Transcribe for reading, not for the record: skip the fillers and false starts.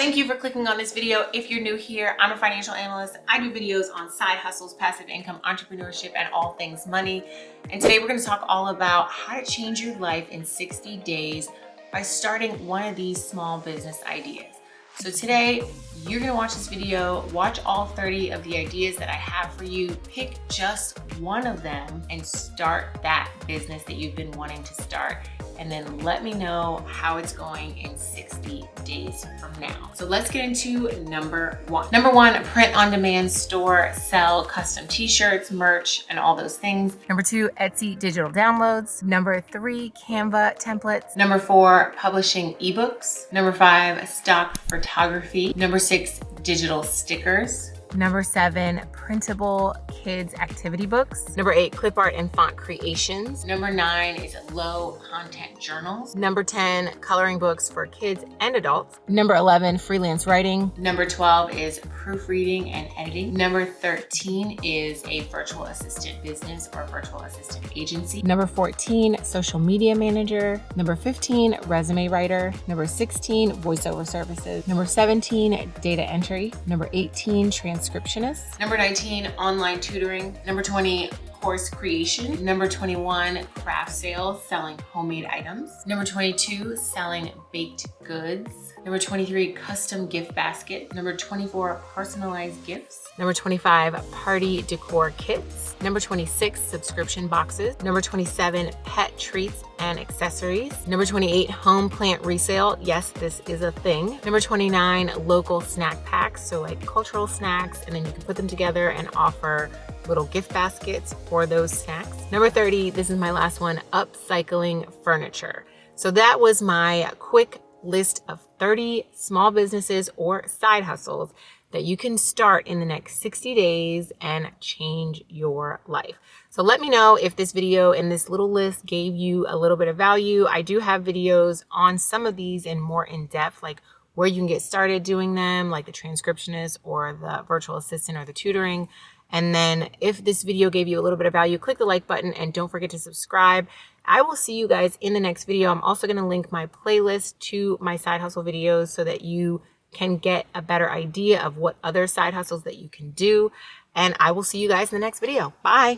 Thank you for clicking on this video. If you're new here, I'm a financial analyst. I do videos on side hustles, passive income, entrepreneurship, and all things money. And today we're going to talk all about how to change your life in 60 days by starting one of these small business ideas. So today you're going to watch this video, watch all 30 of the ideas that I have for you, pick just one of them and start that business that you've been wanting to start. And then let me know how it's going in 60 days from now. So let's get into number one. Number one, print on demand store, sell custom t-shirts, merch, and all those things. Number two, Etsy digital downloads. Number three, Canva templates. Number four, publishing ebooks. Number five, stock photography. Number six, digital stickers. Number seven, printable kids activity books. Number eight, clip art and font creations. Number nine is low content journals. Number 10, coloring books for kids and adults. Number 11, freelance writing. Number 12 is proofreading and editing. Number 13 is a virtual assistant business or virtual assistant agency. Number 14, social media manager. Number 15, resume writer. Number 16, voiceover services. Number 17, data entry. Number 18, transcriptionist. Number 19, online tutoring. Number 20, course creation. Number 21, craft sales, selling homemade items. Number 22, selling baked goods. Number 23, custom gift basket. Number 24, personalized gifts. Number 25, party decor kits. Number 26, subscription boxes. Number 27, pet treats and accessories. Number 28, home plant resale. Yes, this is a thing. Number 29, local snack packs. So like cultural snacks, and then you can put them together and offer little gift baskets for those snacks. Number 30, this is my last one, upcycling furniture. So that was my quick list of 30 small businesses or side hustles that you can start in the next 60 days and change your life. So let me know if this video and this little list gave you a little bit of value. I do have videos on some of these and more in depth, like where you can get started doing them, like the transcriptionist or the virtual assistant or the tutoring. And then if this video gave you a little bit of value, click the like button and don't forget to subscribe. I will see you guys in the next video. I'm also going to link my playlist to my side hustle videos so that you can get a better idea of what other side hustles that you can do. And I will see you guys in the next video. Bye.